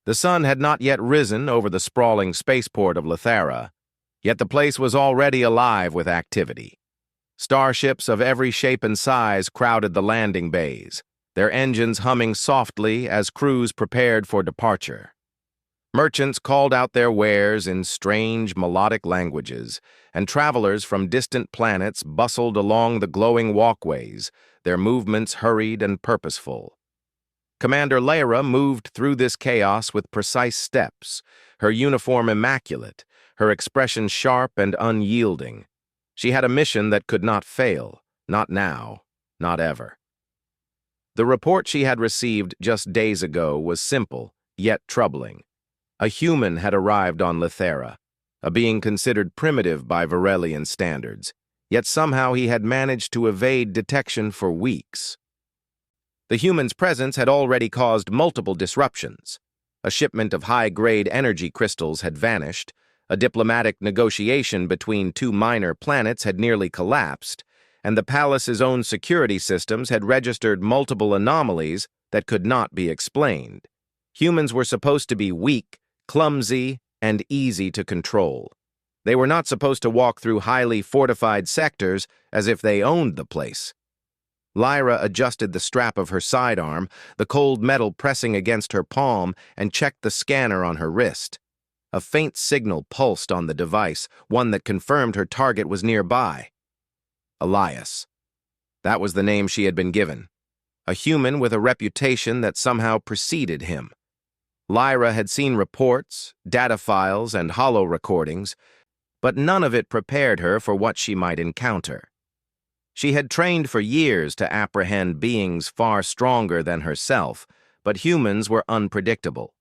The sun had not yet risen over the sprawling spaceport of Lyra, yet the place was already alive with activity. Starships of every shape and size crowded the landing bays, their engines humming softly as crews prepared for departure. Merchants called out their wares in strange melodic languages, and travelers from distant planets bustled along the glowing walkways, their movements hurried and purposeful. Commander Lyra moved through this chaos with precise steps, her uniform immaculate, her expression sharp and unyielding. She had a mission that could not fail, not now, not ever. The report she had received just days ago was simple, yet troubling. A human had arrived on Lyra, a being considered primitive by Varelian standards, yet somehow he had managed to evade detection for weeks. The human's presence had already caused multiple disruptions. A shipment of high-grade energy crystals had vanished, a diplomatic negotiation between two minor planets had nearly collapsed, and the palace's own security systems had registered multiple anomalies that could not be explained. Humans were supposed to be weak, clumsy, and easy to control. They were not supposed to walk through highly fortified sectors as if they owned the place. Lyra adjusted the strap of her sidearm, the cold metal pressing against her palm, and checked the scanner on her wrist. A faint signal pulsed on the device, one that confirmed her target was nearby. Elias. That was the name she had been given. A human with a reputation that somehow preceded him. Lyra had seen reports, data files, and holo recordings, but none of it prepared her for what she might encounter. She had trained for years to apprehend beings far stronger than herself, but humans were unpredictable.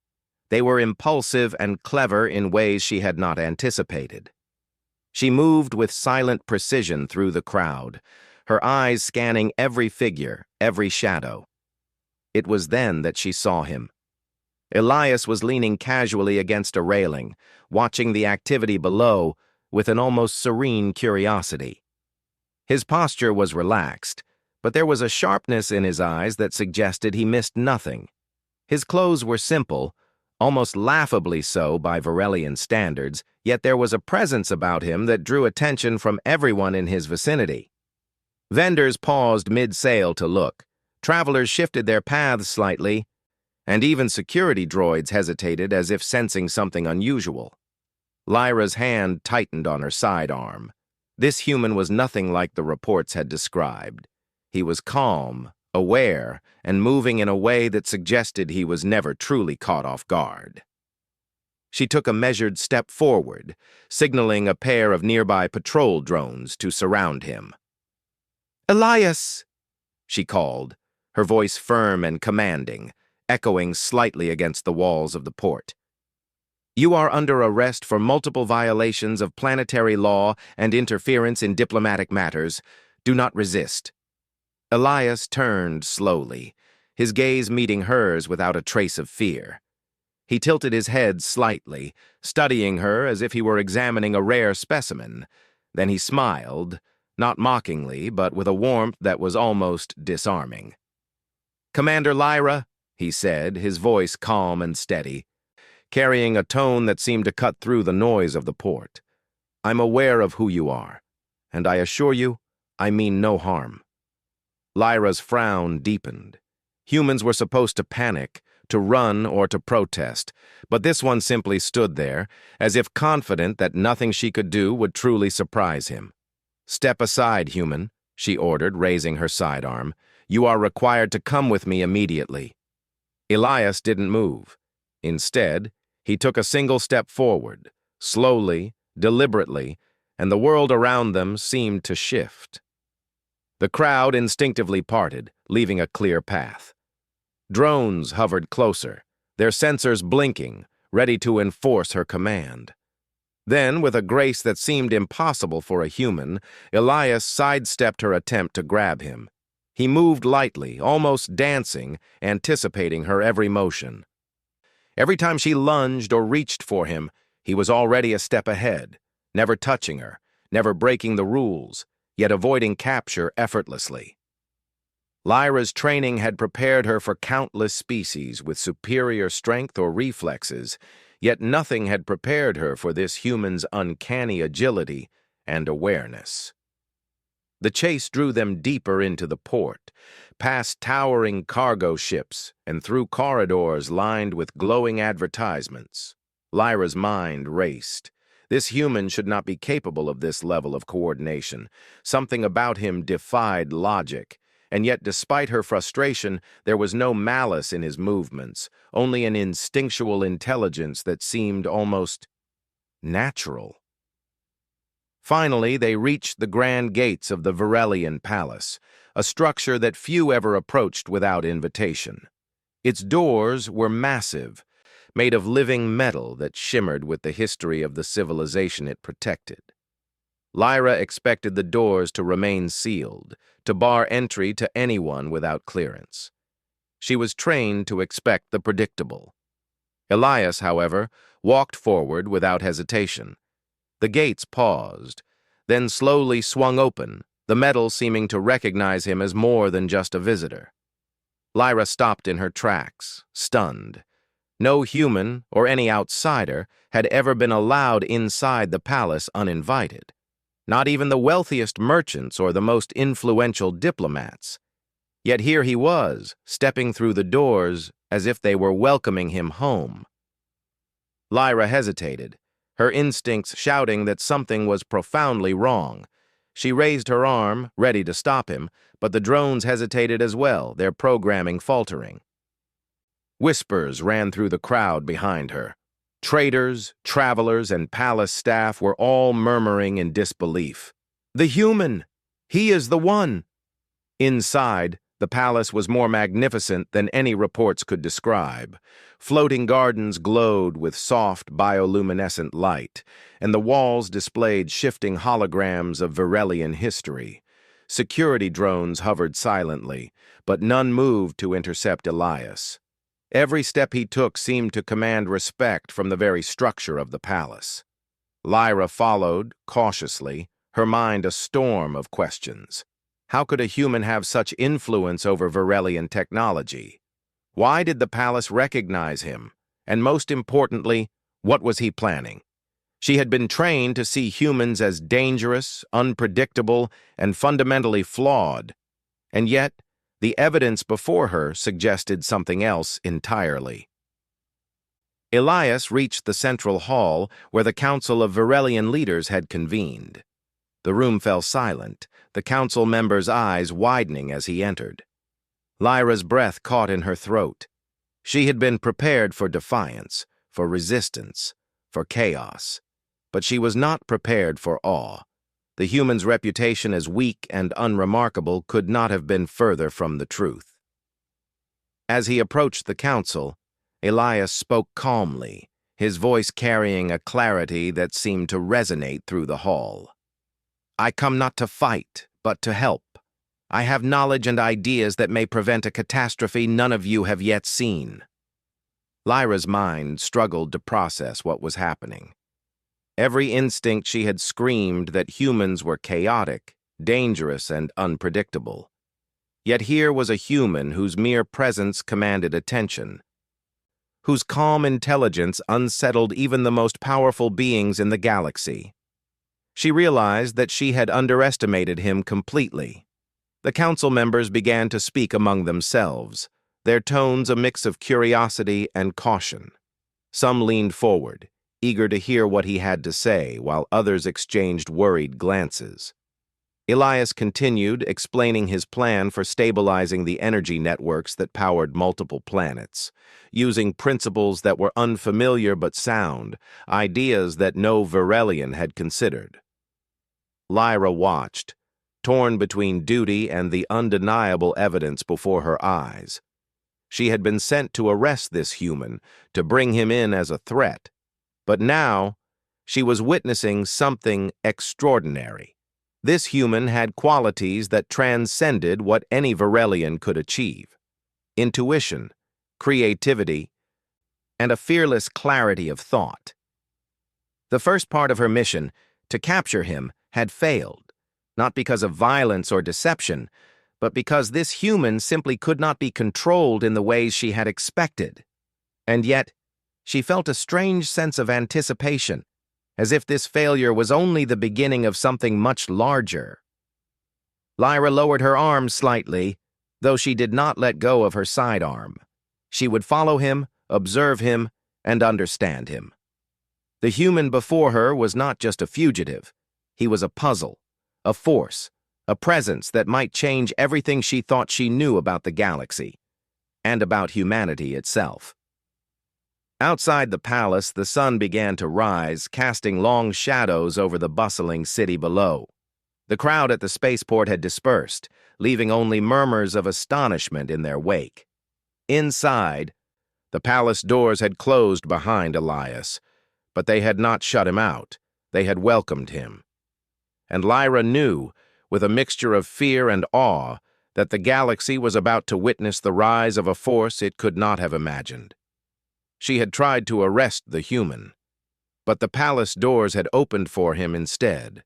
They were impulsive and clever in ways she had not anticipated. She moved with silent precision through the crowd, her eyes scanning every figure, every shadow. It was then that she saw him. Elias was leaning casually against a railing, watching the activity below with an almost serene curiosity. His posture was relaxed, but there was a sharpness in his eyes that suggested he missed nothing. His clothes were simple, almost laughably so by Varelian standards, yet there was a presence about him that drew attention from everyone in his vicinity. Vendors paused mid-sail to look, travelers shifted their paths slightly, and even security droids hesitated as if sensing something unusual. Lyra's hand tightened on her sidearm. This human was nothing like the reports had described. He was calm, aware, and moving in a way that suggested he was never truly caught off guard. She took a measured step forward, signaling a pair of nearby patrol drones to surround him. "Elias!" she called, her voice firm and commanding, echoing slightly against the walls of the port. "You are under arrest for multiple violations of planetary law and interference in diplomatic matters. Do not resist." Elias turned slowly, his gaze meeting hers without a trace of fear. He tilted his head slightly, studying her as if he were examining a rare specimen. Then he smiled, not mockingly, but with a warmth that was almost disarming. "Commander Lyra," he said, his voice calm and steady, carrying a tone that seemed to cut through the noise of the port. "I'm aware of who you are, and I assure you, I mean no harm." Lyra's frown deepened. Humans were supposed to panic, to run or to protest, but this one simply stood there, as if confident that nothing she could do would truly surprise him. "Step aside, human," she ordered, raising her sidearm. "You are required to come with me immediately." Elias didn't move. Instead, he took a single step forward, slowly, deliberately, and the world around them seemed to shift. The crowd instinctively parted, leaving a clear path. Drones hovered closer, their sensors blinking, ready to enforce her command. Then, with a grace that seemed impossible for a human, Elias sidestepped her attempt to grab him. He moved lightly, almost dancing, anticipating her every motion. Every time she lunged or reached for him, he was already a step ahead, never touching her, never breaking the rules, yet avoiding capture effortlessly. Lyra's training had prepared her for countless species with superior strength or reflexes, yet nothing had prepared her for this human's uncanny agility and awareness. The chase drew them deeper into the port, past towering cargo ships and through corridors lined with glowing advertisements. Lyra's mind raced. This human should not be capable of this level of coordination. Something about him defied logic. And yet, despite her frustration, there was no malice in his movements, only an instinctual intelligence that seemed almost natural. Finally, they reached the grand gates of the Varelian Palace, a structure that few ever approached without invitation. Its doors were massive, made of living metal that shimmered with the history of the civilization it protected. Lyra expected the doors to remain sealed, to bar entry to anyone without clearance. She was trained to expect the predictable. Elias, however, walked forward without hesitation. The gates paused, then slowly swung open, the metal seeming to recognize him as more than just a visitor. Lyra stopped in her tracks, stunned. No human or any outsider had ever been allowed inside the palace uninvited. Not even the wealthiest merchants or the most influential diplomats. Yet here he was, stepping through the doors as if they were welcoming him home. Lyra hesitated, her instincts shouting that something was profoundly wrong. She raised her arm, ready to stop him, but the drones hesitated as well, their programming faltering. Whispers ran through the crowd behind her. Traders, travelers, and palace staff were all murmuring in disbelief. "The human! He is the one!" Inside, the palace was more magnificent than any reports could describe. Floating gardens glowed with soft bioluminescent light, and the walls displayed shifting holograms of Varelian history. Security drones hovered silently, but none moved to intercept Elias. Every step he took seemed to command respect from the very structure of the palace. Lyra followed, cautiously, her mind a storm of questions. How could a human have such influence over Varelian technology? Why did the palace recognize him? And most importantly, what was he planning? She had been trained to see humans as dangerous, unpredictable, and fundamentally flawed. And yet, the evidence before her suggested something else entirely. Elias reached the central hall where the Council of Varelian leaders had convened. The room fell silent, the council members' eyes widening as he entered. Lyra's breath caught in her throat. She had been prepared for defiance, for resistance, for chaos. But she was not prepared for awe. The human's reputation as weak and unremarkable could not have been further from the truth. As he approached the council, Elias spoke calmly, his voice carrying a clarity that seemed to resonate through the hall. "I come not to fight, but to help. I have knowledge and ideas that may prevent a catastrophe none of you have yet seen." Lyra's mind struggled to process what was happening. Every instinct she had screamed that humans were chaotic, dangerous, and unpredictable. Yet here was a human whose mere presence commanded attention, whose calm intelligence unsettled even the most powerful beings in the galaxy. She realized that she had underestimated him completely. The council members began to speak among themselves, their tones a mix of curiosity and caution. Some leaned forward, eager to hear what he had to say, while others exchanged worried glances. Elias continued, explaining his plan for stabilizing the energy networks that powered multiple planets, using principles that were unfamiliar but sound, ideas that no Varelian had considered. Lyra watched, torn between duty and the undeniable evidence before her eyes. She had been sent to arrest this human, to bring him in as a threat. But now, she was witnessing something extraordinary. This human had qualities that transcended what any Varelian could achieve. Intuition, creativity, and a fearless clarity of thought. The first part of her mission, to capture him, had failed, not because of violence or deception, but because this human simply could not be controlled in the ways she had expected. And yet, she felt a strange sense of anticipation, as if this failure was only the beginning of something much larger. Lyra lowered her arm slightly, though she did not let go of her sidearm. She would follow him, observe him, and understand him. The human before her was not just a fugitive. He was a puzzle, a force, a presence that might change everything she thought she knew about the galaxy, and about humanity itself. Outside the palace, the sun began to rise, casting long shadows over the bustling city below. The crowd at the spaceport had dispersed, leaving only murmurs of astonishment in their wake. Inside, the palace doors had closed behind Elias, but they had not shut him out. They had welcomed him. And Lyra knew, with a mixture of fear and awe, that the galaxy was about to witness the rise of a force it could not have imagined. She had tried to arrest the human, but the palace doors had opened for him instead.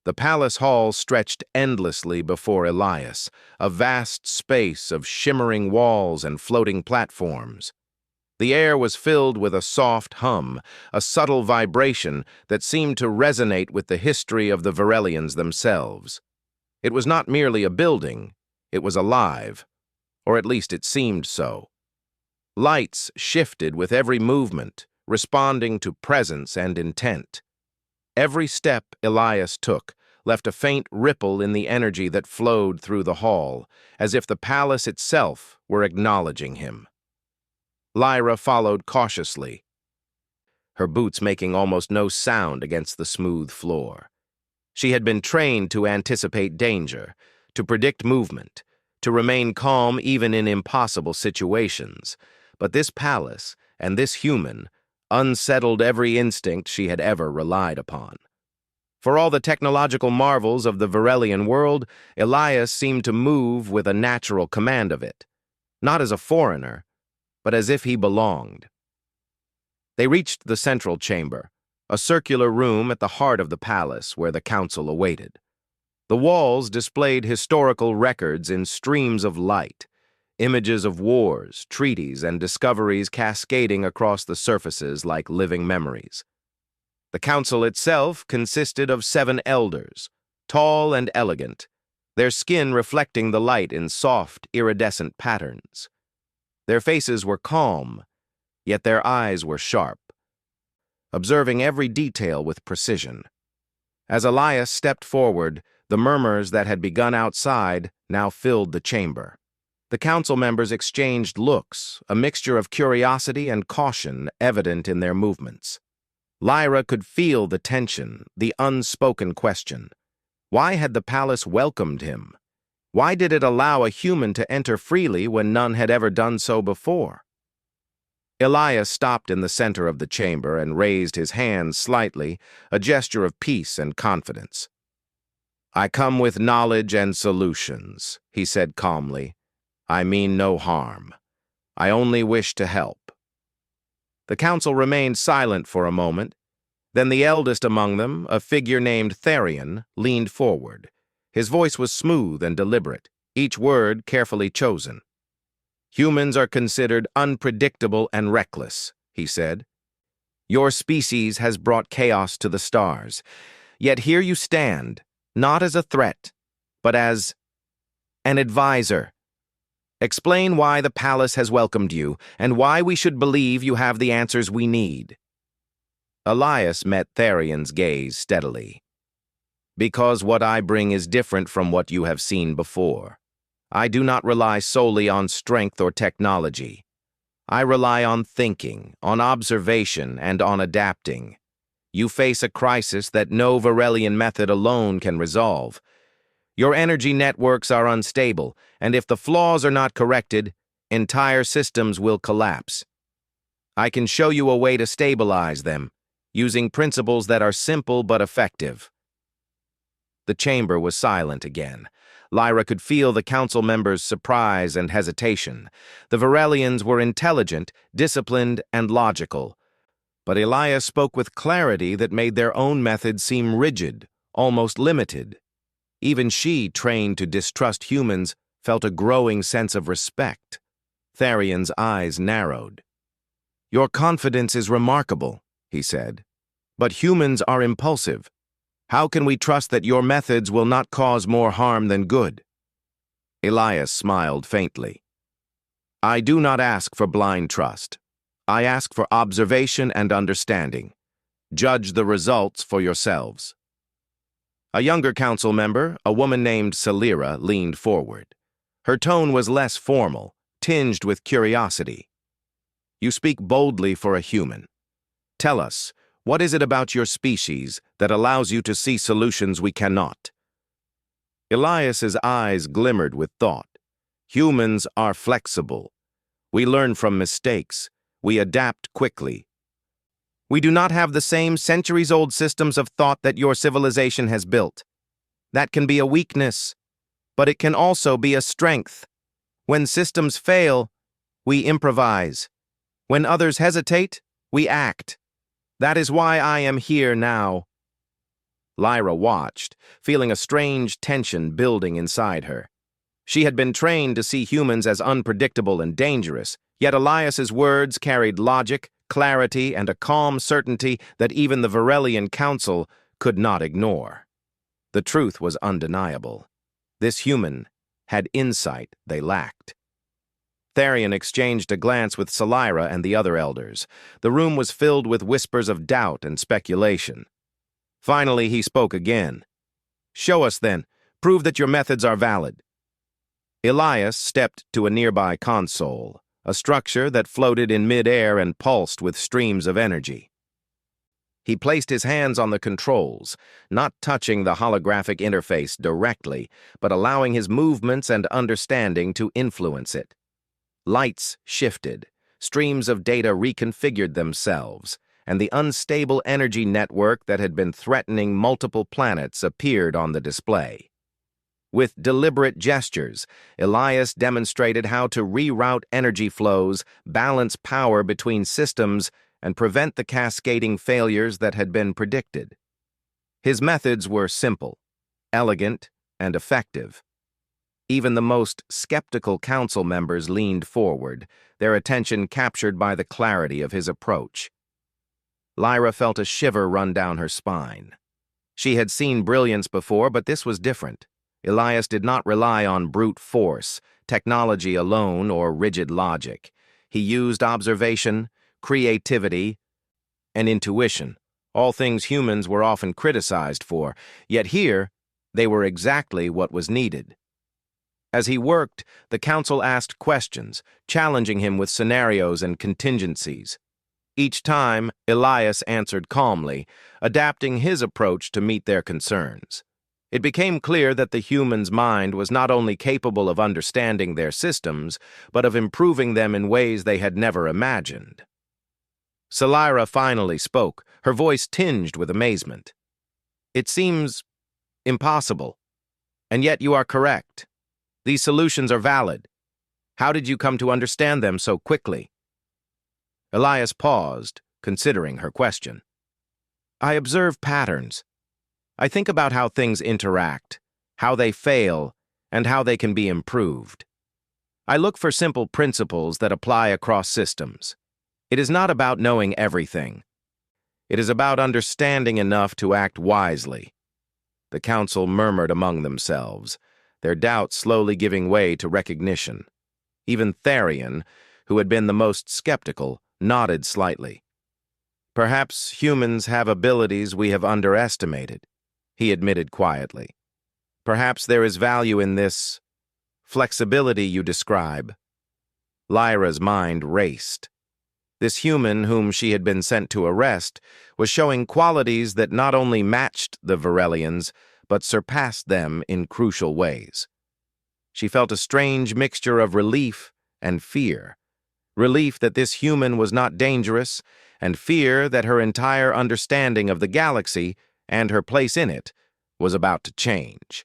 The palace hall stretched endlessly before Elias, a vast space of shimmering walls and floating platforms. The air was filled with a soft hum, a subtle vibration that seemed to resonate with the history of the Varelians themselves. It was not merely a building, it was alive, or at least it seemed so. Lights shifted with every movement, responding to presence and intent. Every step Elias took left a faint ripple in the energy that flowed through the hall, as if the palace itself were acknowledging him. Lyra followed cautiously, her boots making almost no sound against the smooth floor. She had been trained to anticipate danger, to predict movement, to remain calm even in impossible situations. But this palace and this human unsettled every instinct she had ever relied upon. For all the technological marvels of the Varelian world, Elias seemed to move with a natural command of it, not as a foreigner, but as if he belonged. They reached the central chamber, a circular room at the heart of the palace where the council awaited. The walls displayed historical records in streams of light, images of wars, treaties, and discoveries cascading across the surfaces like living memories. The council itself consisted of 7 elders, tall and elegant, their skin reflecting the light in soft, iridescent patterns. Their faces were calm, yet their eyes were sharp, observing every detail with precision. As Elias stepped forward, the murmurs that had begun outside now filled the chamber. The council members exchanged looks, a mixture of curiosity and caution evident in their movements. Lyra could feel the tension, the unspoken question. Why had the palace welcomed him? Why did it allow a human to enter freely when none had ever done so before? Elias stopped in the center of the chamber and raised his hands slightly, a gesture of peace and confidence. "I come with knowledge and solutions," he said calmly. "I mean no harm. I only wish to help." The council remained silent for a moment. Then the eldest among them, a figure named Therion, leaned forward. His voice was smooth and deliberate, each word carefully chosen. "Humans are considered unpredictable and reckless," he said. "Your species has brought chaos to the stars. Yet here you stand, not as a threat, but as an advisor. Explain why the palace has welcomed you, and why we should believe you have the answers we need." Elias met Therion's gaze steadily. "Because what I bring is different from what you have seen before. I do not rely solely on strength or technology. I rely on thinking, on observation, and on adapting. You face a crisis that no Varelian method alone can resolve. Your energy networks are unstable, and if the flaws are not corrected, entire systems will collapse. I can show you a way to stabilize them, using principles that are simple but effective." The chamber was silent again. Lyra could feel the council members' surprise and hesitation. The Varelians were intelligent, disciplined, and logical, but Elias spoke with clarity that made their own methods seem rigid, almost limited. Even she, trained to distrust humans, felt a growing sense of respect. Tharion's eyes narrowed. "Your confidence is remarkable," he said. "But humans are impulsive. How can we trust that your methods will not cause more harm than good?" Elias smiled faintly. "I do not ask for blind trust. I ask for observation and understanding. Judge the results for yourselves." A younger council member, a woman named Lyra, leaned forward. Her tone was less formal, tinged with curiosity. "You speak boldly for a human. Tell us, what is it about your species that allows you to see solutions we cannot?" Elias's eyes glimmered with thought. "Humans are flexible. We learn from mistakes. We adapt quickly. We do not have the same centuries-old systems of thought that your civilization has built. That can be a weakness, but it can also be a strength. When systems fail, we improvise. When others hesitate, we act. That is why I am here now." Lyra watched, feeling a strange tension building inside her. She had been trained to see humans as unpredictable and dangerous, yet Elias's words carried logic, clarity, and a calm certainty that even the Varelian Council could not ignore. The truth was undeniable. This human had insight they lacked. Tharion exchanged a glance with Lyra and the other elders. The room was filled with whispers of doubt and speculation. Finally, he spoke again. "Show us, then. Prove that your methods are valid." Elias stepped to a nearby console, a structure that floated in mid-air and pulsed with streams of energy. He placed his hands on the controls, not touching the holographic interface directly, but allowing his movements and understanding to influence it. Lights shifted, streams of data reconfigured themselves, and the unstable energy network that had been threatening multiple planets appeared on the display. With deliberate gestures, Elias demonstrated how to reroute energy flows, balance power between systems, and prevent the cascading failures that had been predicted. His methods were simple, elegant, and effective. Even the most skeptical council members leaned forward, their attention captured by the clarity of his approach. Lyra felt a shiver run down her spine. She had seen brilliance before, but this was different. Elias did not rely on brute force, technology alone, or rigid logic. He used observation, creativity, and intuition, all things humans were often criticized for, yet here they were exactly what was needed. As he worked, the council asked questions, challenging him with scenarios and contingencies. Each time, Elias answered calmly, adapting his approach to meet their concerns. It became clear that the human's mind was not only capable of understanding their systems, but of improving them in ways they had never imagined. Lyra finally spoke, her voice tinged with amazement. "It seems impossible, and yet you are correct. These solutions are valid. How did you come to understand them so quickly?" Elias paused, considering her question. "I observe patterns. I think about how things interact, how they fail, and how they can be improved. I look for simple principles that apply across systems. It is not about knowing everything. It is about understanding enough to act wisely." The council murmured among themselves, their doubts slowly giving way to recognition. Even Tharion, who had been the most skeptical, nodded slightly. "Perhaps humans have abilities we have underestimated," he admitted quietly. "Perhaps there is value in this flexibility you describe." Lyra's mind raced. This human whom she had been sent to arrest was showing qualities that not only matched the Varelians, but surpassed them in crucial ways. She felt a strange mixture of relief and fear. Relief that this human was not dangerous, and fear that her entire understanding of the galaxy and her place in it was about to change.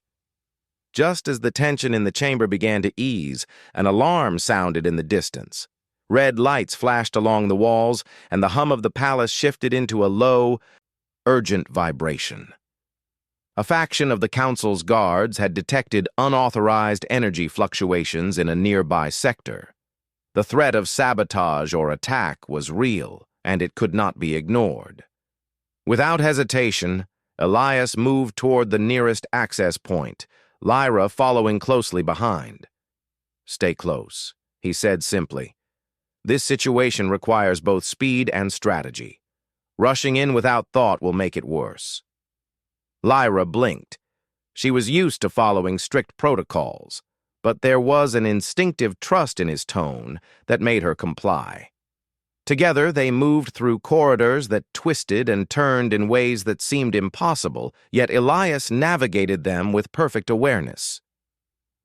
Just as the tension in the chamber began to ease, an alarm sounded in the distance. Red lights flashed along the walls, and the hum of the palace shifted into a low, urgent vibration. A faction of the Council's guards had detected unauthorized energy fluctuations in a nearby sector. The threat of sabotage or attack was real, and it could not be ignored. Without hesitation, Elias moved toward the nearest access point, Lyra following closely behind. "Stay close," he said simply. "This situation requires both speed and strategy. Rushing in without thought will make it worse." Lyra blinked. She was used to following strict protocols, but there was an instinctive trust in his tone that made her comply. Together, they moved through corridors that twisted and turned in ways that seemed impossible, yet Elias navigated them with perfect awareness.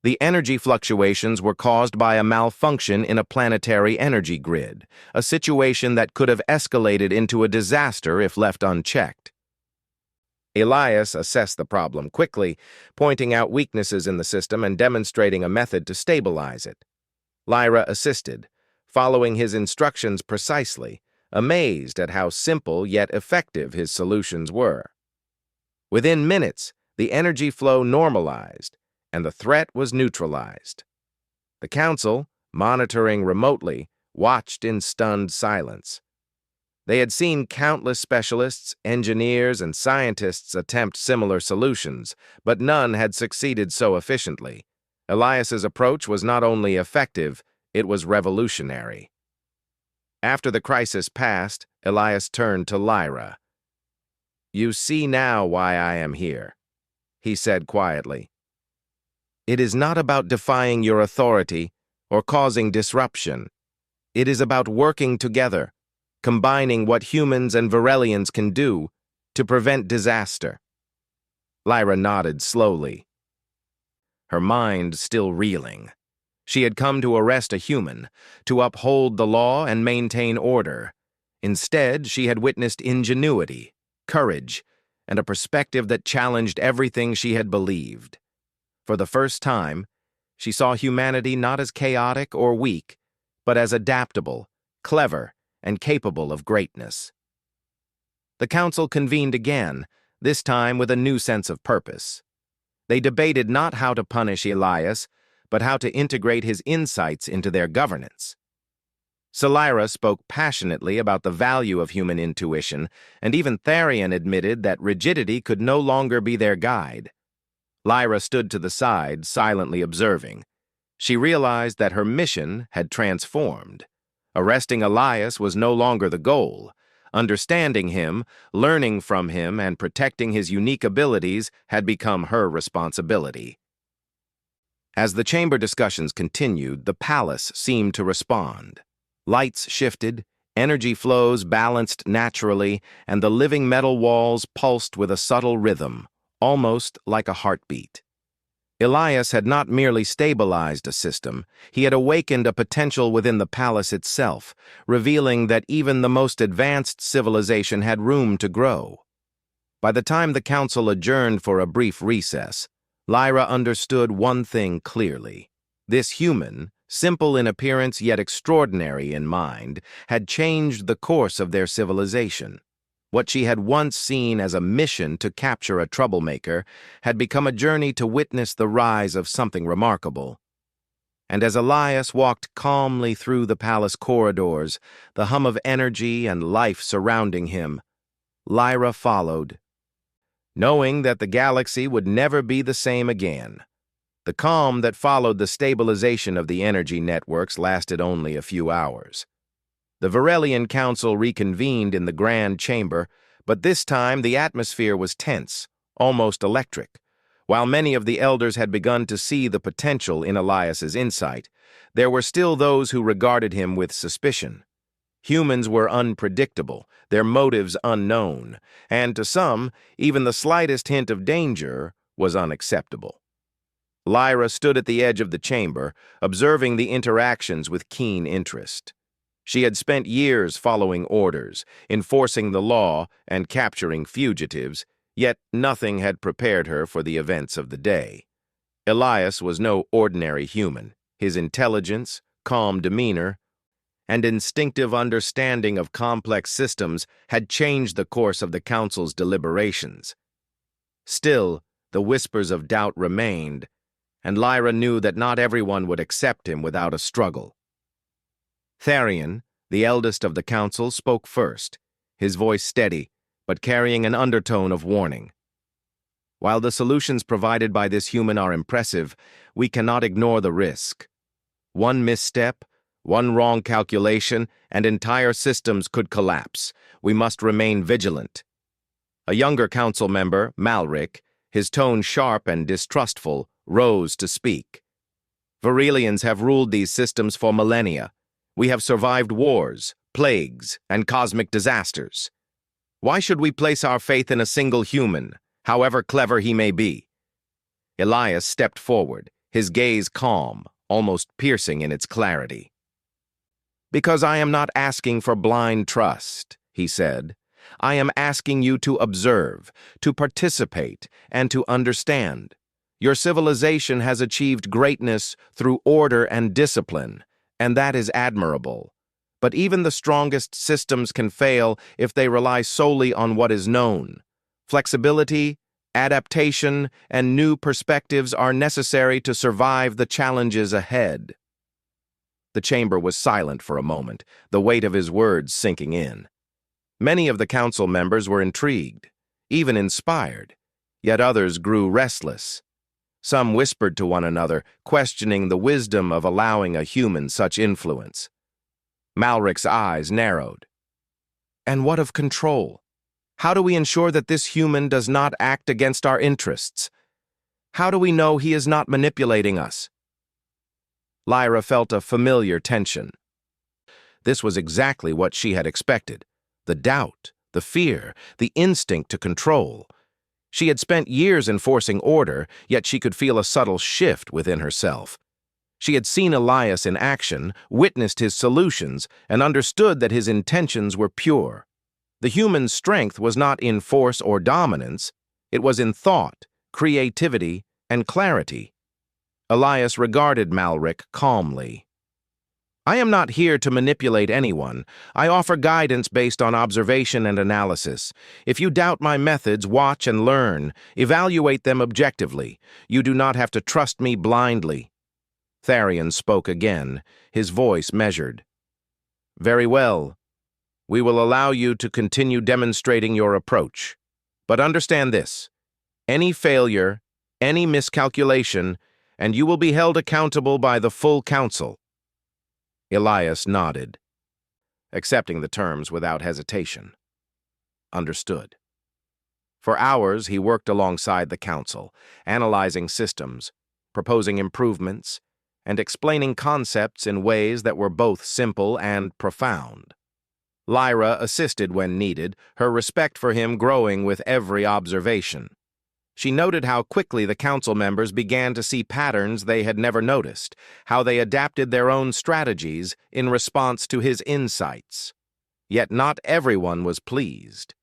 The energy fluctuations were caused by a malfunction in a planetary energy grid, a situation that could have escalated into a disaster if left unchecked. Elias assessed the problem quickly, pointing out weaknesses in the system and demonstrating a method to stabilize it. Lyra assisted, following his instructions precisely, amazed at how simple yet effective his solutions were. Within minutes, the energy flow normalized, and the threat was neutralized. The Council, monitoring remotely, watched in stunned silence. They had seen countless specialists, engineers, and scientists attempt similar solutions, but none had succeeded so efficiently. Elias's approach was not only effective, it was revolutionary. After the crisis passed, Elias turned to Lyra. "You see now why I am here," he said quietly. "It is not about defying your authority or causing disruption. It is about working together, combining what humans and Varelians can do to prevent disaster." Lyra nodded slowly, her mind still reeling. She had come to arrest a human, to uphold the law and maintain order. Instead, she had witnessed ingenuity, courage, and a perspective that challenged everything she had believed. For the first time, she saw humanity not as chaotic or weak, but as adaptable, clever, and capable of greatness. The Council convened again, this time with a new sense of purpose. They debated not how to punish Elias, but how to integrate his insights into their governance. Lyra spoke passionately about the value of human intuition, and even Tharion admitted that rigidity could no longer be their guide. Lyra stood to the side, silently observing. She realized that her mission had transformed. Arresting Elias was no longer the goal. Understanding him, learning from him, and protecting his unique abilities had become her responsibility. As the chamber discussions continued, the palace seemed to respond. Lights shifted, energy flows balanced naturally, and the living metal walls pulsed with a subtle rhythm, almost like a heartbeat. Elias had not merely stabilized a system, he had awakened a potential within the palace itself, revealing that even the most advanced civilization had room to grow. By the time the Council adjourned for a brief recess, Lyra understood one thing clearly. This human, simple in appearance yet extraordinary in mind, had changed the course of their civilization. What she had once seen as a mission to capture a troublemaker had become a journey to witness the rise of something remarkable. And as Elias walked calmly through the palace corridors, the hum of energy and life surrounding him, Lyra followed, knowing that the galaxy would never be the same again. The calm that followed the stabilization of the energy networks lasted only a few hours. The Varelian Council reconvened in the Grand Chamber, but this time the atmosphere was tense, almost electric. While many of the elders had begun to see the potential in Elias's insight, there were still those who regarded him with suspicion. Humans were unpredictable, their motives unknown, and to some, even the slightest hint of danger was unacceptable. Lyra stood at the edge of the chamber, observing the interactions with keen interest. She had spent years following orders, enforcing the law, and capturing fugitives, yet nothing had prepared her for the events of the day. Elias was no ordinary human. His intelligence, calm demeanor, and instinctive understanding of complex systems had changed the course of the Council's deliberations. Still, the whispers of doubt remained, and Lyra knew that not everyone would accept him without a struggle. Tharion, the eldest of the council, spoke first, his voice steady, but carrying an undertone of warning. While the solutions provided by this human are impressive, we cannot ignore the risk. One misstep, one wrong calculation, and entire systems could collapse. We must remain vigilant. A younger council member, Malric, his tone sharp and distrustful, rose to speak. Virelians have ruled these systems for millennia. We have survived wars, plagues, and cosmic disasters. Why should we place our faith in a single human, however clever he may be? Elias stepped forward, his gaze calm, almost piercing in its clarity. Because I am not asking for blind trust, he said. I am asking you to observe, to participate, and to understand. Your civilization has achieved greatness through order and discipline, and that is admirable. But even the strongest systems can fail if they rely solely on what is known. Flexibility, adaptation, and new perspectives are necessary to survive the challenges ahead. The chamber was silent for a moment, the weight of his words sinking in. Many of the council members were intrigued, even inspired, yet others grew restless. Some whispered to one another, questioning the wisdom of allowing a human such influence. Malric's eyes narrowed. And what of control? How do we ensure that this human does not act against our interests? How do we know he is not manipulating us? Lyra felt a familiar tension. This was exactly what she had expected. The doubt, the fear, the instinct to control. She had spent years enforcing order, yet she could feel a subtle shift within herself. She had seen Elias in action, witnessed his solutions, and understood that his intentions were pure. The human strength was not in force or dominance, it was in thought, creativity, and clarity. Elias regarded Malric calmly. I am not here to manipulate anyone. I offer guidance based on observation and analysis. If you doubt my methods, watch and learn. Evaluate them objectively. You do not have to trust me blindly. Tharion spoke again, his voice measured. Very well. We will allow you to continue demonstrating your approach. But understand this. Any failure, any miscalculation, and you will be held accountable by the full council. Elias nodded, accepting the terms without hesitation. Understood. For hours, he worked alongside the council, analyzing systems, proposing improvements, and explaining concepts in ways that were both simple and profound. Lyra assisted when needed, her respect for him growing with every observation. She noted how quickly the council members began to see patterns they had never noticed, how they adapted their own strategies in response to his insights. Yet not everyone was pleased.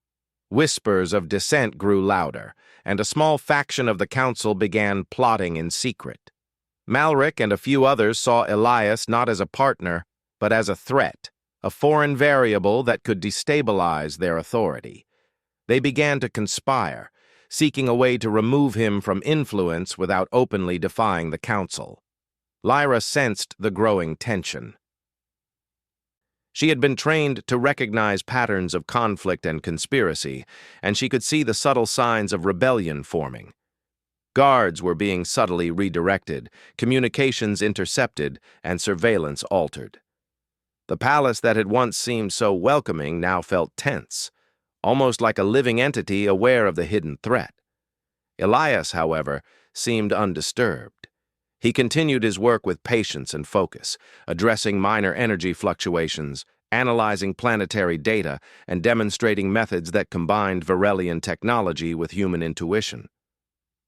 Whispers of dissent grew louder, and a small faction of the council began plotting in secret. Malric and a few others saw Elias not as a partner, but as a threat, a foreign variable that could destabilize their authority. They began to conspire, seeking a way to remove him from influence without openly defying the council. Lyra sensed the growing tension. She had been trained to recognize patterns of conflict and conspiracy, and she could see the subtle signs of rebellion forming. Guards were being subtly redirected, communications intercepted, and surveillance altered. The palace that had once seemed so welcoming now felt tense, almost like a living entity aware of the hidden threat. Elias, however, seemed undisturbed. He continued his work with patience and focus, addressing minor energy fluctuations, analyzing planetary data, and demonstrating methods that combined Virelian technology with human intuition.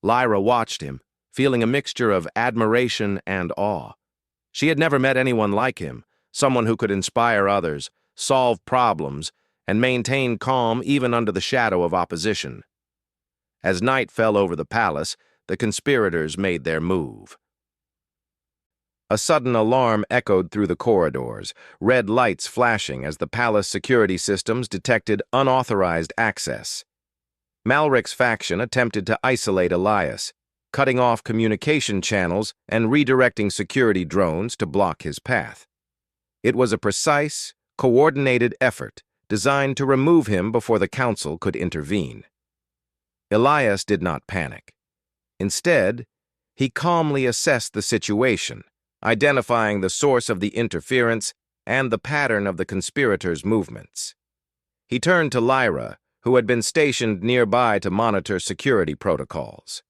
Lyra watched him, feeling a mixture of admiration and awe. She had never met anyone like him, someone who could inspire others, solve problems, and maintain calm even under the shadow of opposition. As night fell over the palace, the conspirators made their move. A sudden alarm echoed through the corridors, red lights flashing as the palace security systems detected unauthorized access. Malric's faction attempted to isolate Elias, cutting off communication channels and redirecting security drones to block his path. It was a precise, coordinated effort designed to remove him before the Council could intervene. Elias did not panic. Instead, he calmly assessed the situation, identifying the source of the interference and the pattern of the conspirators' movements. He turned to Lyra, who had been stationed nearby to monitor security protocols.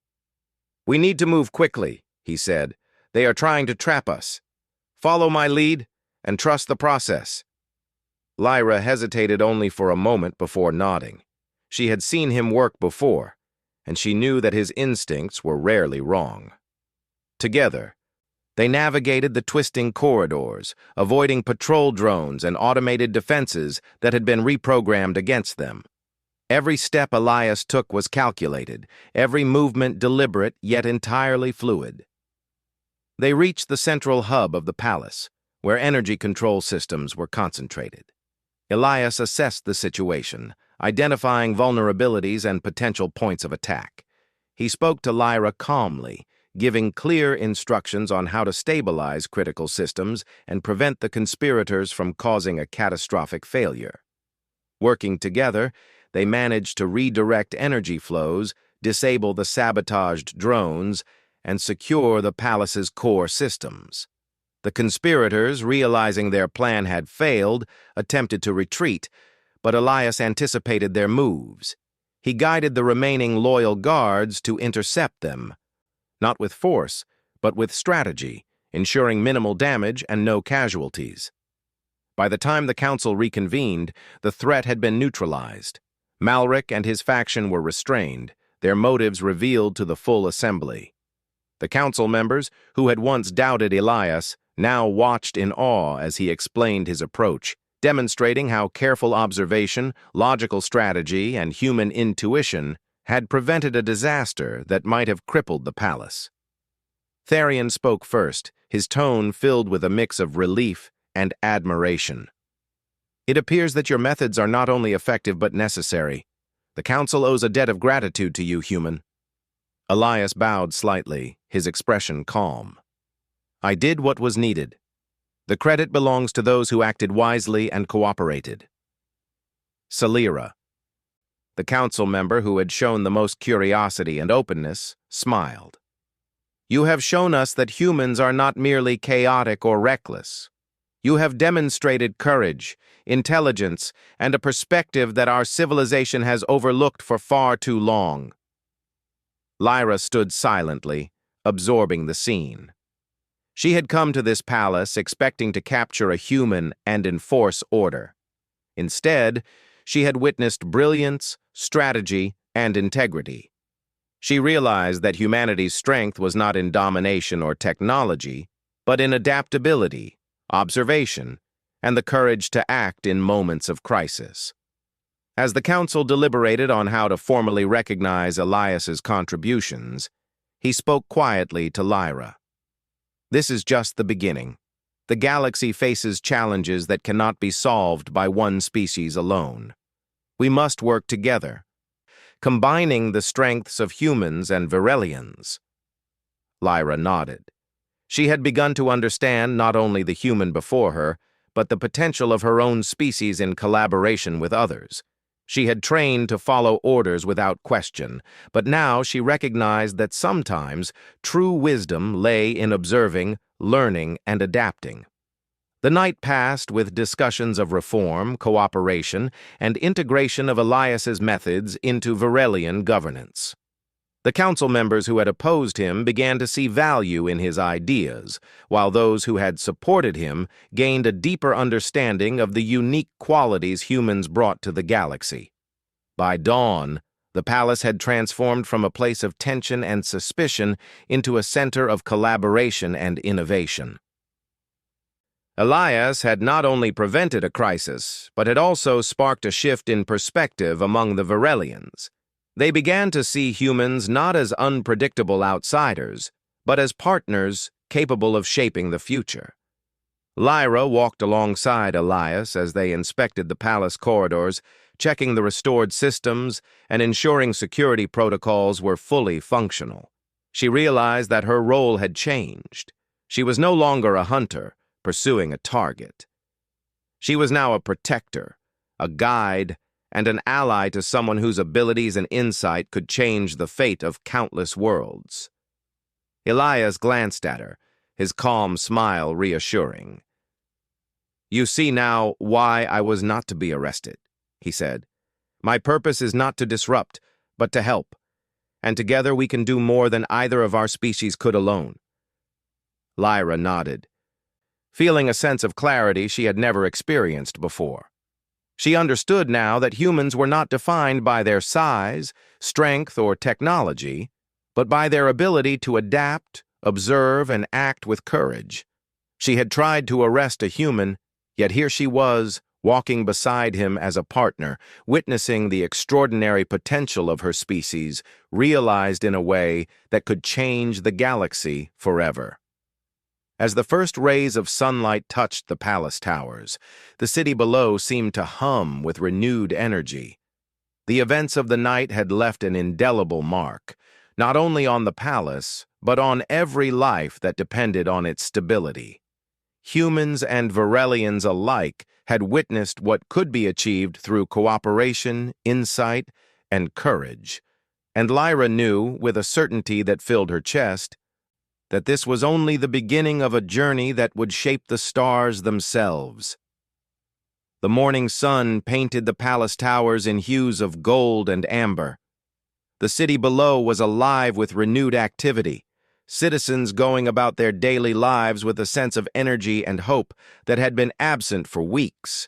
"We need to move quickly," he said. "They are trying to trap us. Follow my lead and trust the process." Lyra hesitated only for a moment before nodding. She had seen him work before, and she knew that his instincts were rarely wrong. Together, they navigated the twisting corridors, avoiding patrol drones and automated defenses that had been reprogrammed against them. Every step Elias took was calculated, every movement deliberate yet entirely fluid. They reached the central hub of the palace, where energy control systems were concentrated. Elias assessed the situation, identifying vulnerabilities and potential points of attack. He spoke to Lyra calmly, giving clear instructions on how to stabilize critical systems and prevent the conspirators from causing a catastrophic failure. Working together, they managed to redirect energy flows, disable the sabotaged drones, and secure the palace's core systems. The conspirators, realizing their plan had failed, attempted to retreat, but Elias anticipated their moves. He guided the remaining loyal guards to intercept them, not with force, but with strategy, ensuring minimal damage and no casualties. By the time the Council reconvened, the threat had been neutralized. Malric and his faction were restrained, their motives revealed to the full assembly. The Council members, who had once doubted Elias, now watched in awe as he explained his approach, demonstrating how careful observation, logical strategy, and human intuition had prevented a disaster that might have crippled the palace. Tharion spoke first, his tone filled with a mix of relief and admiration. "It appears that your methods are not only effective but necessary. The Council owes a debt of gratitude to you, human." Elias bowed slightly, his expression calm. "I did what was needed. The credit belongs to those who acted wisely and cooperated." Lyra, the Council member who had shown the most curiosity and openness, smiled. "You have shown us that humans are not merely chaotic or reckless. You have demonstrated courage, intelligence, and a perspective that our civilization has overlooked for far too long." Lyra stood silently, absorbing the scene. She had come to this palace expecting to capture a human and enforce order. Instead, she had witnessed brilliance, strategy, and integrity. She realized that humanity's strength was not in domination or technology, but in adaptability, observation, and the courage to act in moments of crisis. As the Council deliberated on how to formally recognize Elias's contributions, he spoke quietly to Lyra. "This is just the beginning. The galaxy faces challenges that cannot be solved by one species alone. We must work together, combining the strengths of humans and Virelians." Lyra nodded. She had begun to understand not only the human before her, but the potential of her own species in collaboration with others. She had trained to follow orders without question, but now she recognized that sometimes true wisdom lay in observing, learning, and adapting. The night passed with discussions of reform, cooperation, and integration of Elias's methods into Virelian governance. The Council members who had opposed him began to see value in his ideas, while those who had supported him gained a deeper understanding of the unique qualities humans brought to the galaxy. By dawn, the palace had transformed from a place of tension and suspicion into a center of collaboration and innovation. Elias had not only prevented a crisis, but had also sparked a shift in perspective among the Virelians. They began to see humans not as unpredictable outsiders, but as partners capable of shaping the future. Lyra walked alongside Elias as they inspected the palace corridors, checking the restored systems and ensuring security protocols were fully functional. She realized that her role had changed. She was no longer a hunter, pursuing a target. She was now a protector, a guide, and an ally to someone whose abilities and insight could change the fate of countless worlds. Elias glanced at her, his calm smile reassuring. "You see now why I was not to be arrested," he said. "My purpose is not to disrupt, but to help, and together we can do more than either of our species could alone." Lyra nodded, feeling a sense of clarity she had never experienced before. She understood now that humans were not defined by their size, strength, or technology, but by their ability to adapt, observe, and act with courage. She had tried to arrest a human, yet here she was, walking beside him as a partner, witnessing the extraordinary potential of her species realized in a way that could change the galaxy forever. As the first rays of sunlight touched the palace towers, the city below seemed to hum with renewed energy. The events of the night had left an indelible mark, not only on the palace, but on every life that depended on its stability. Humans and Varelians alike had witnessed what could be achieved through cooperation, insight, and courage, and Lyra knew, with a certainty that filled her chest, that this was only the beginning of a journey that would shape the stars themselves. The morning sun painted the palace towers in hues of gold and amber. The city below was alive with renewed activity, citizens going about their daily lives with a sense of energy and hope that had been absent for weeks.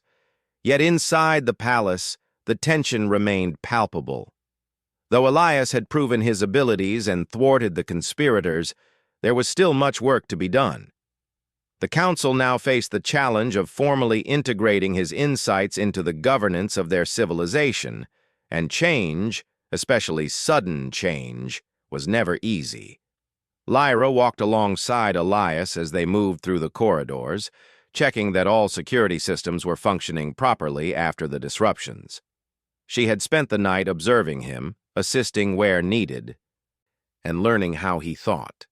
Yet inside the palace, the tension remained palpable. Though Elias had proven his abilities and thwarted the conspirators, there was still much work to be done. The Council now faced the challenge of formally integrating his insights into the governance of their civilization, and change, especially sudden change, was never easy. Lyra walked alongside Elias as they moved through the corridors, checking that all security systems were functioning properly after the disruptions. She had spent the night observing him, assisting where needed, and learning how he thought.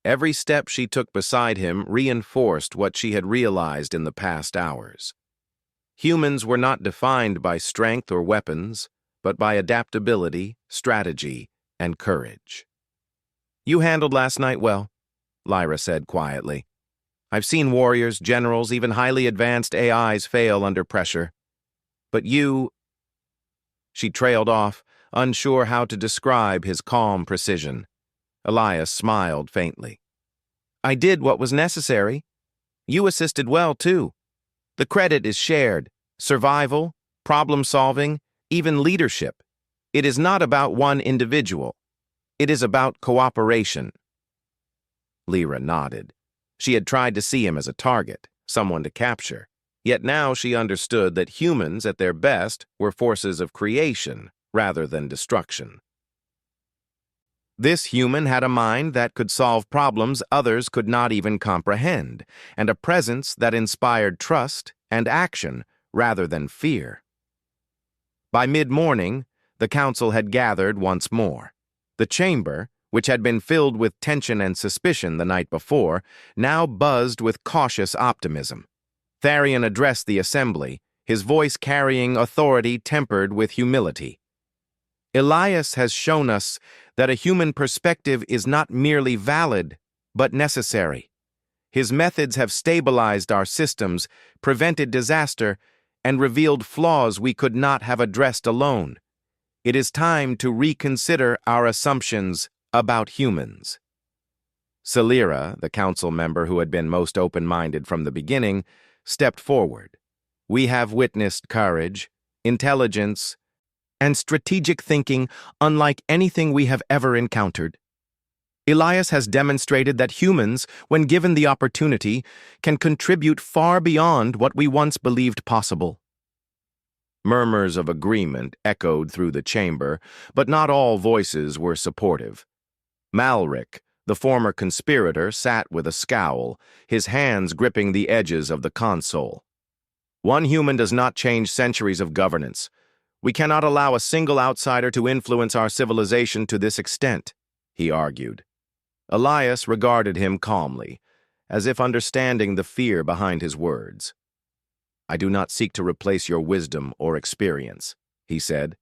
Every step she took beside him reinforced what she had realized in the past hours. Humans were not defined by strength or weapons, but by adaptability, strategy, and courage. "You handled last night well," Lyra said quietly. "I've seen warriors, generals, even highly advanced AIs fail under pressure. But you—" She trailed off, unsure how to describe his calm precision. Elias smiled faintly. "I did what was necessary. You assisted well, too. The credit is shared. Survival, problem-solving, even leadership. It is not about one individual. It is about cooperation." Lyra nodded. She had tried to see him as a target, someone to capture. Yet now she understood that humans, at their best, were forces of creation rather than destruction. This human had a mind that could solve problems others could not even comprehend, and a presence that inspired trust and action rather than fear. By mid-morning, the council had gathered once more. The chamber, which had been filled with tension and suspicion the night before, now buzzed with cautious optimism. Tharion addressed the assembly, his voice carrying authority tempered with humility. "Elias has shown us that a human perspective is not merely valid, but necessary. His methods have stabilized our systems, prevented disaster, and revealed flaws we could not have addressed alone. It is time to reconsider our assumptions about humans." Celira, the council member who had been most open-minded from the beginning, stepped forward. "We have witnessed courage, intelligence, and strategic thinking unlike anything we have ever encountered. Elias has demonstrated that humans, when given the opportunity, can contribute far beyond what we once believed possible." Murmurs of agreement echoed through the chamber, but not all voices were supportive. Malric, the former conspirator, sat with a scowl, his hands gripping the edges of the console. "One human does not change centuries of governance, We cannot allow a single outsider to influence our civilization to this extent, he argued. Elias regarded him calmly, as if understanding the fear behind his words. I do not seek to replace your wisdom or experience, he said.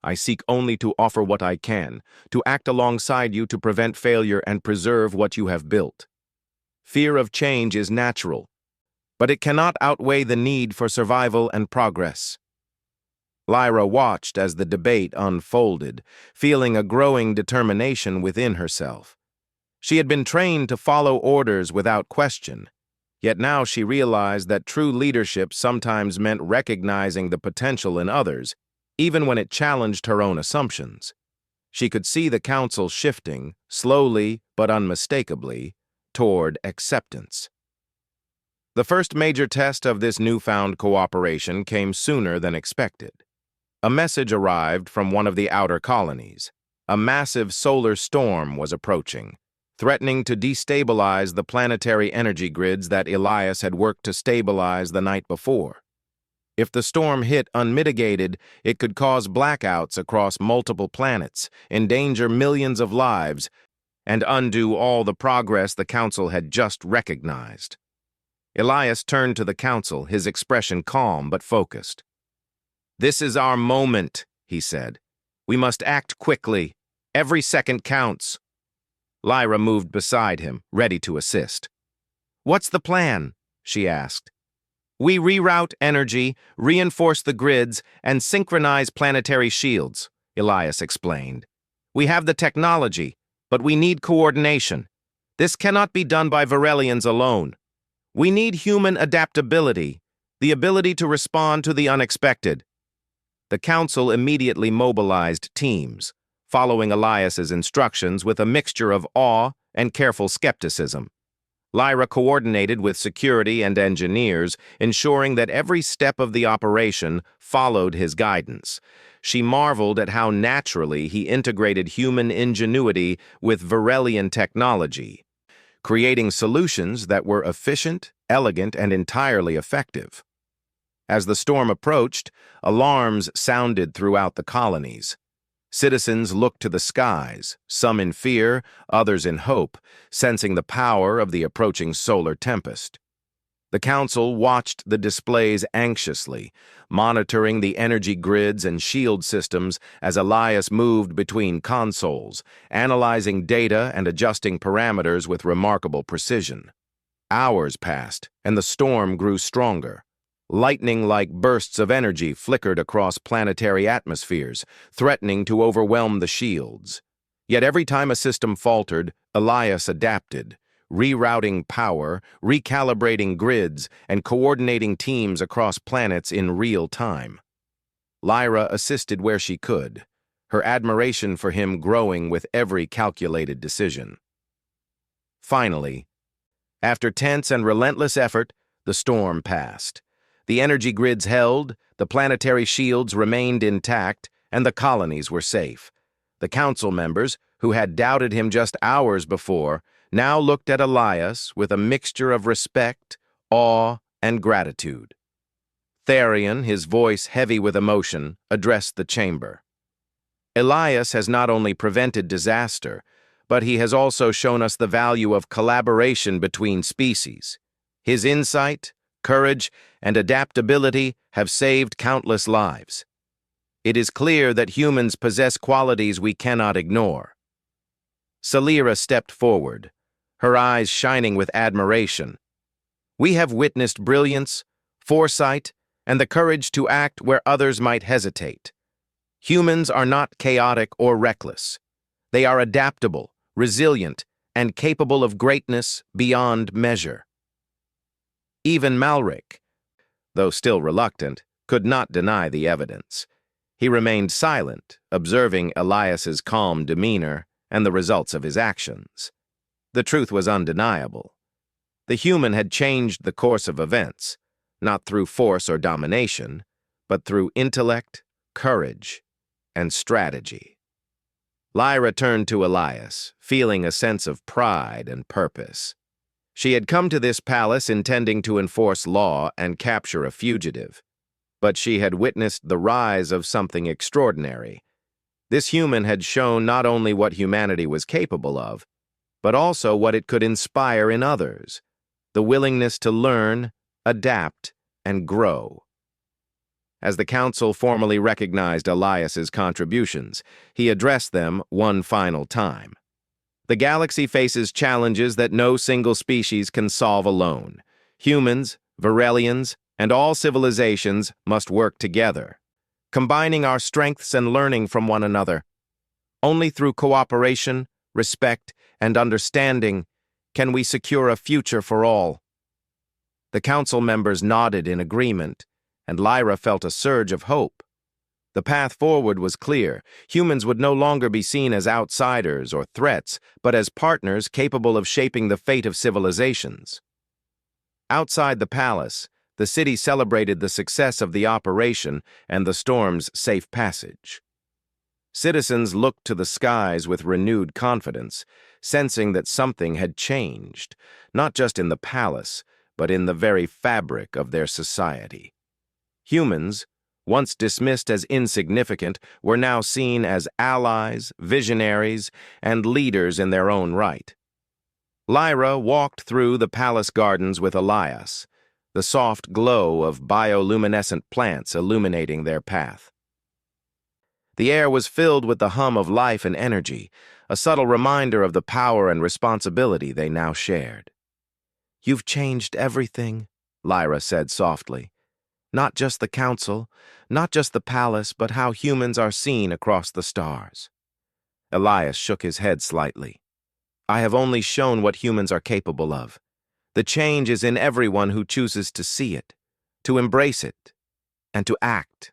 I seek only to offer what I can, to act alongside you to prevent failure and preserve what you have built. Fear of change is natural, but it cannot outweigh the need for survival and progress. Lyra watched as the debate unfolded, feeling a growing determination within herself. She had been trained to follow orders without question, yet now she realized that true leadership sometimes meant recognizing the potential in others, even when it challenged her own assumptions. She could see the council shifting, slowly but unmistakably, toward acceptance. The first major test of this newfound cooperation came sooner than expected. A message arrived from one of the outer colonies. A massive solar storm was approaching, threatening to destabilize the planetary energy grids that Elias had worked to stabilize the night before. If the storm hit unmitigated, it could cause blackouts across multiple planets, endanger millions of lives, and undo all the progress the Council had just recognized. Elias turned to the Council, his expression calm but focused. This is our moment, he said. We must act quickly. Every second counts. Lyra moved beside him, ready to assist. What's the plan? She asked. We reroute energy, reinforce the grids, and synchronize planetary shields, Elias explained. We have the technology, but we need coordination. This cannot be done by Varelians alone. We need human adaptability, the ability to respond to the unexpected. The Council immediately mobilized teams, following Elias's instructions with a mixture of awe and careful skepticism. Lyra coordinated with security and engineers, ensuring that every step of the operation followed his guidance. She marveled at how naturally he integrated human ingenuity with Varelian technology, creating solutions that were efficient, elegant, and entirely effective. As the storm approached, alarms sounded throughout the colonies. Citizens looked to the skies, some in fear, others in hope, sensing the power of the approaching solar tempest. The Council watched the displays anxiously, monitoring the energy grids and shield systems as Elias moved between consoles, analyzing data and adjusting parameters with remarkable precision. Hours passed, and the storm grew stronger. Lightning-like bursts of energy flickered across planetary atmospheres, threatening to overwhelm the shields. Yet every time a system faltered, Elias adapted, rerouting power, recalibrating grids, and coordinating teams across planets in real time. Lyra assisted where she could, her admiration for him growing with every calculated decision. Finally, after tense and relentless effort, the storm passed. The energy grids held, the planetary shields remained intact, and the colonies were safe. The Council members, who had doubted him just hours before, now looked at Elias with a mixture of respect, awe, and gratitude. Therion, his voice heavy with emotion, addressed the chamber. Elias has not only prevented disaster, but he has also shown us the value of collaboration between species. His insight, courage, and adaptability have saved countless lives. It is clear that humans possess qualities we cannot ignore. Lyra stepped forward, her eyes shining with admiration. We have witnessed brilliance, foresight, and the courage to act where others might hesitate. Humans are not chaotic or reckless. They are adaptable, resilient, and capable of greatness beyond measure. Even Malric, though still reluctant, could not deny the evidence. He remained silent, observing Elias's calm demeanor and the results of his actions. The truth was undeniable. The human had changed the course of events, not through force or domination, but through intellect, courage, and strategy. Lyra turned to Elias, feeling a sense of pride and purpose. She had come to this palace intending to enforce law and capture a fugitive. but she had witnessed the rise of something extraordinary. This human had shown not only what humanity was capable of, but also what it could inspire in others, the willingness to learn, adapt, and grow. As the Council formally recognized Elias's contributions, he addressed them one final time. The galaxy faces challenges that no single species can solve alone. Humans, Varelians, and all civilizations must work together, combining our strengths and learning from one another. Only through cooperation, respect, and understanding can we secure a future for all. The Council members nodded in agreement, and Lyra felt a surge of hope. The path forward was clear. Humans would no longer be seen as outsiders or threats, but as partners capable of shaping the fate of civilizations. Outside the palace, the city celebrated the success of the operation and the storm's safe passage. Citizens looked to the skies with renewed confidence, sensing that something had changed, not just in the palace, but in the very fabric of their society. Humans, once dismissed as insignificant, were now seen as allies, visionaries, and leaders in their own right. Lyra walked through the palace gardens with Elias, the soft glow of bioluminescent plants illuminating their path. The air was filled with the hum of life and energy, a subtle reminder of the power and responsibility they now shared. "You've changed everything," Lyra said softly. "Not just the Council, not just the palace, but how humans are seen across the stars." Elias shook his head slightly. "I have only shown what humans are capable of. The change is in everyone who chooses to see it, to embrace it, and to act."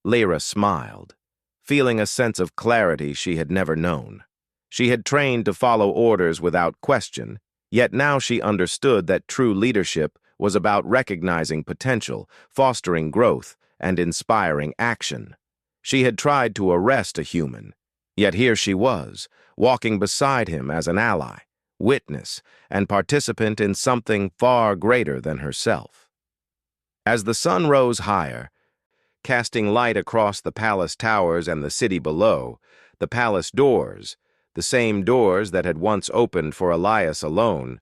Lyra smiled, feeling a sense of clarity she had never known. She had trained to follow orders without question, yet now she understood that true leadership was about recognizing potential, fostering growth, and inspiring action. She had tried to arrest a human, yet here she was, walking beside him as an ally, witness, and participant in something far greater than herself. As the sun rose higher, casting light across the palace towers and the city below, the palace doors, the same doors that had once opened for Elias alone,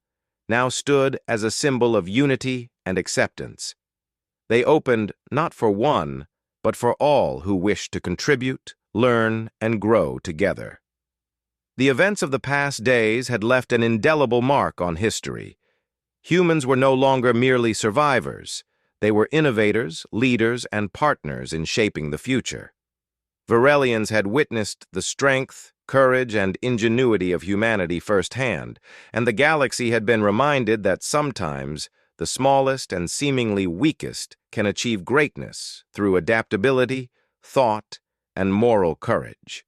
now stood as a symbol of unity and acceptance. They opened not for one, but for all who wished to contribute, learn, and grow together. The events of the past days had left an indelible mark on history. Humans were no longer merely survivors. They were innovators, leaders, and partners in shaping the future. Varelians had witnessed the strength, courage, and ingenuity of humanity firsthand, and the galaxy had been reminded that sometimes the smallest and seemingly weakest can achieve greatness through adaptability, thought, and moral courage.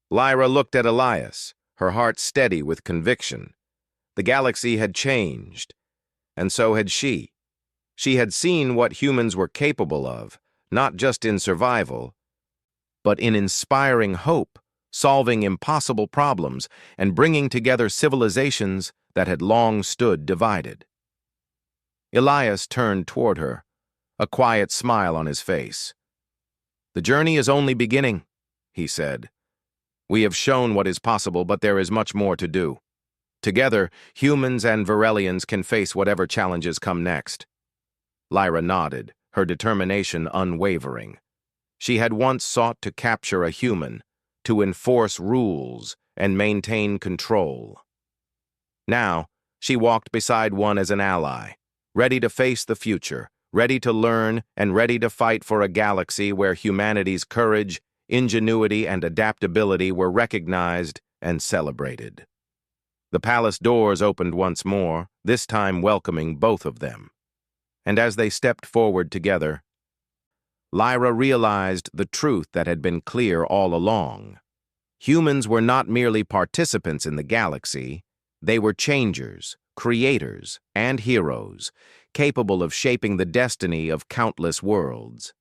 Lyra looked at Elias, her heart steady with conviction. The galaxy had changed, and so had she. She had seen what humans were capable of, not just in survival, but in inspiring hope, solving impossible problems, and bringing together civilizations that had long stood divided. Elias turned toward her, a quiet smile on his face. "The journey is only beginning," he said. "We have shown what is possible, but there is much more to do. Together, humans and Varelians can face whatever challenges come next." Lyra nodded, her determination unwavering. She had once sought to capture a human, to enforce rules and maintain control. Now, she walked beside one as an ally, ready to face the future, ready to learn, and ready to fight for a galaxy where humanity's courage, ingenuity, and adaptability were recognized and celebrated. The palace doors opened once more, this time welcoming both of them. And as they stepped forward together, Lyra realized the truth that had been clear all along. Humans were not merely participants in the galaxy, they were changers, creators, and heroes, capable of shaping the destiny of countless worlds.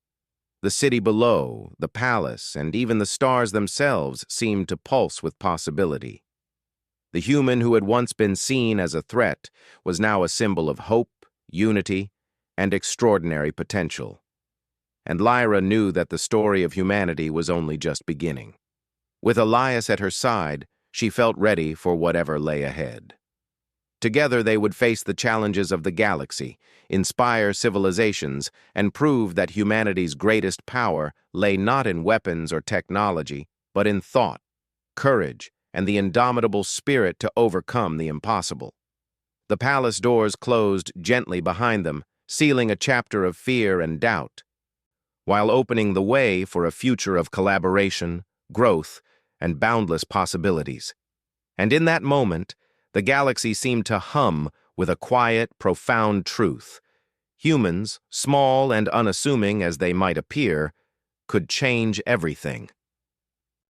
The city below, the palace, and even the stars themselves seemed to pulse with possibility. The human who had once been seen as a threat was now a symbol of hope, unity, and extraordinary potential. and Lyra knew that the story of humanity was only just beginning. With Elias at her side, she felt ready for whatever lay ahead. Together they would face the challenges of the galaxy, inspire civilizations, and prove that humanity's greatest power lay not in weapons or technology, but in thought, courage, and the indomitable spirit to overcome the impossible. The palace doors closed gently behind them, sealing a chapter of fear and doubt, while opening the way for a future of collaboration, growth, and boundless possibilities. And in that moment, the galaxy seemed to hum with a quiet, profound truth. Humans, small and unassuming as they might appear, could change everything.